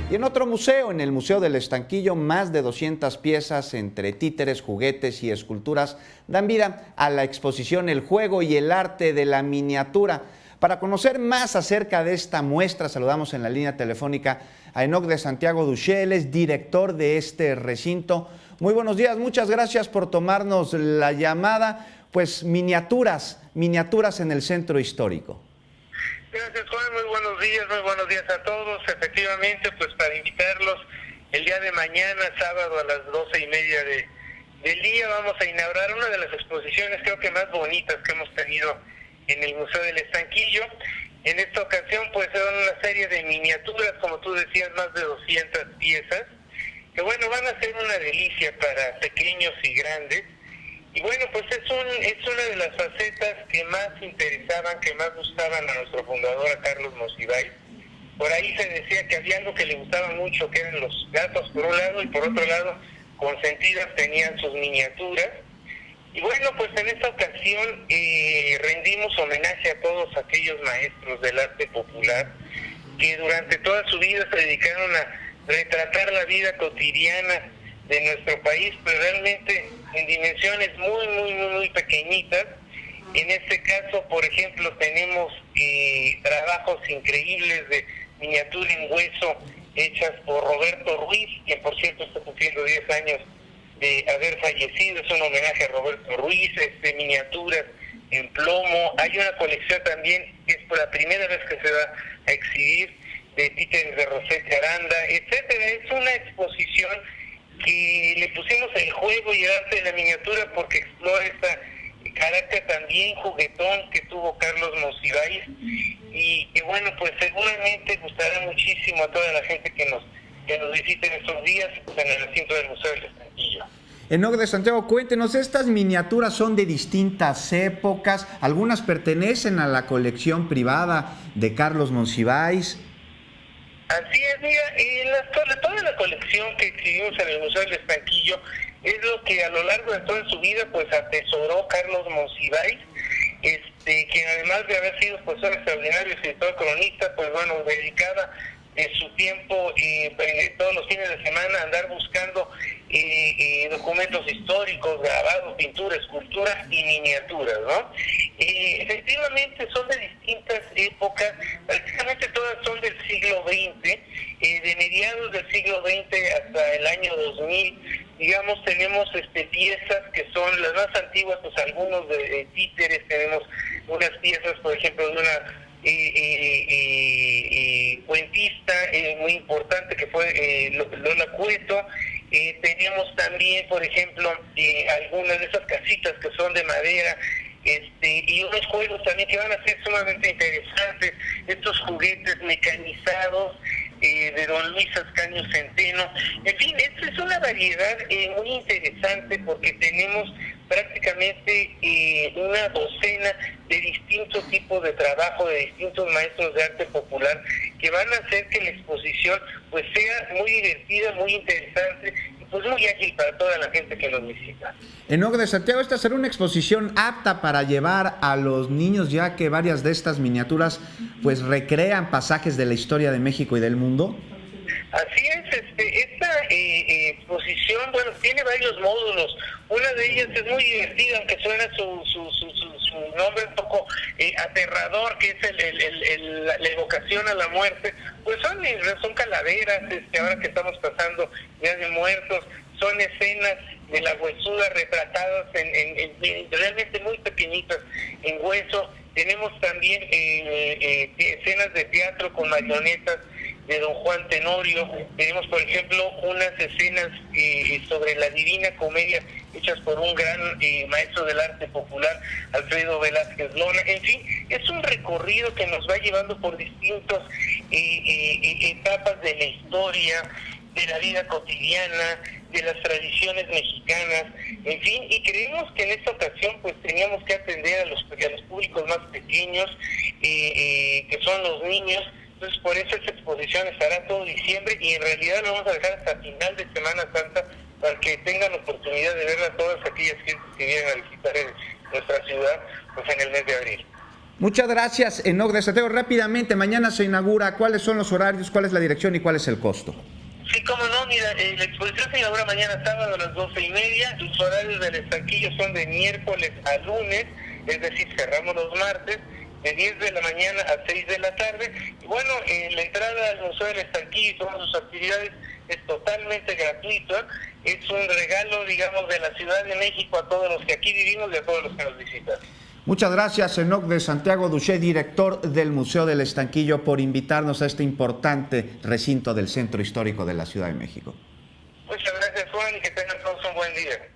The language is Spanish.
Y en otro museo, en el Museo del Estanquillo, más de 200 piezas entre títeres, juguetes y esculturas dan vida a la exposición El juego y el arte de la miniatura. Para conocer más acerca de esta muestra, saludamos en la línea telefónica a Enoc de Santiago Duché, es director de este recinto. Muy buenos días, muchas gracias por tomarnos la llamada. Pues miniaturas en el centro histórico. Gracias, Juan, muy buenos días a todos. Efectivamente, pues para invitarlos, el día de mañana, sábado a las 12:30 del día, vamos a inaugurar una de las exposiciones creo que más bonitas que hemos tenido en el Museo del Estanquillo. En esta ocasión pues son una serie de miniaturas, como tú decías, más de 200 piezas, que bueno, van a ser una delicia para pequeños y grandes. Y bueno, pues es una de las facetas que más interesaban, que más gustaban a nuestro fundador, a Carlos Monsiváis. Por ahí se decía que había algo que le gustaba mucho, que eran los gatos por un lado, y por otro lado, consentidas tenían sus miniaturas. Y bueno, pues en esta ocasión rendimos homenaje a todos aquellos maestros del arte popular que durante toda su vida se dedicaron a retratar la vida cotidiana de nuestro país, pero realmente en dimensiones muy pequeñitas. En este caso, por ejemplo, tenemos trabajos increíbles de miniatura en hueso hechas por Roberto Ruiz, quien por cierto está cumpliendo 10 años de haber fallecido. Es un homenaje a Roberto Ruiz, miniaturas en plomo. Hay una colección también, que es por la primera vez que se va a exhibir, de títeres de Rosete Aranda, etcétera. Es una exposición que le pusimos el juego y el arte de la miniatura porque explora este carácter también juguetón que tuvo Carlos Monsiváis, y que bueno, pues seguramente gustará muchísimo a toda la gente que nos visite en estos días en el recinto del Museo del Estanquillo. Enoc de Santiago, cuéntenos, estas miniaturas son de distintas épocas, algunas pertenecen a la colección privada de Carlos Monsiváis. Así es, mira, toda la colección que exhibimos en el Museo del Estanquillo es lo que a lo largo de toda su vida pues atesoró Carlos Monsiváis, que además de haber sido profesor extraordinario, escritor, cronista, pues bueno, dedicaba su tiempo todos los fines de semana a andar buscando documentos históricos, grabados, pinturas, esculturas y miniaturas, ¿no? Efectivamente son de distintas épocas, prácticamente todas son del siglo XX, de mediados del siglo XX hasta el año 2000, digamos, tenemos piezas que son las más antiguas, pues algunos de títeres, tenemos unas piezas, por ejemplo, de una cuentista muy importante que fue Lola Cueto. Tenemos también, por ejemplo, algunas de esas casitas que son de madera, y unos juegos también que van a ser sumamente interesantes, estos juguetes mecanizados de don Luis Ascanio Centeno. En fin, esta es una variedad muy interesante porque tenemos prácticamente una docena de distintos tipos de trabajo de distintos maestros de arte popular que van a hacer que la exposición pues sea muy divertida, muy interesante y pues muy ágil para toda la gente que nos visita. Enoc de Santiago, esta será una exposición apta para llevar a los niños, ya que varias de estas miniaturas pues recrean pasajes de la historia de México y del mundo. Así es, esta exposición, bueno, tiene varios módulos. Una de ellas es muy divertida, aunque suena su nombre un poco aterrador, que es la evocación a la muerte. Pues son calaveras, ahora que estamos pasando Día de Muertos, son escenas de la huesuda retratadas en realmente muy pequeñitas en hueso. Tenemos también escenas de teatro con marionetas de don Juan Tenorio. Tenemos, por ejemplo, unas escenas sobre la Divina Comedia hechas por un gran maestro del arte popular, Alfredo Velázquez Lona. En fin, es un recorrido que nos va llevando por distintas etapas de la historia, de la vida cotidiana, de las tradiciones mexicanas, en fin, y creemos que en esta ocasión pues teníamos que atender a los públicos más pequeños, que son los niños. Entonces por eso esta exposición estará todo diciembre y en realidad lo vamos a dejar hasta final de Semana Santa para que tengan oportunidad de verla todas aquellas gentes que vienen a visitar nuestra ciudad pues en el mes de abril. Muchas gracias, Enoc de Santiago. Rápidamente, mañana se inaugura. ¿Cuáles son los horarios, cuál es la dirección y cuál es el costo? Sí, cómo no, mira, la exposición se inaugura mañana sábado a las 12:30. Los horarios del estanquillo son de miércoles a lunes, es decir, cerramos los martes, de 10 de la mañana a 6 de la tarde. Y bueno, la entrada al Museo del Estanquillo y todas sus actividades es totalmente gratuita. Es un regalo, digamos, de la Ciudad de México a todos los que aquí vivimos y a todos los que nos visitan. Muchas gracias, Enoc de Santiago Duché, director del Museo del Estanquillo, por invitarnos a este importante recinto del Centro Histórico de la Ciudad de México. Muchas gracias, Juan, y que tengan todos un buen día.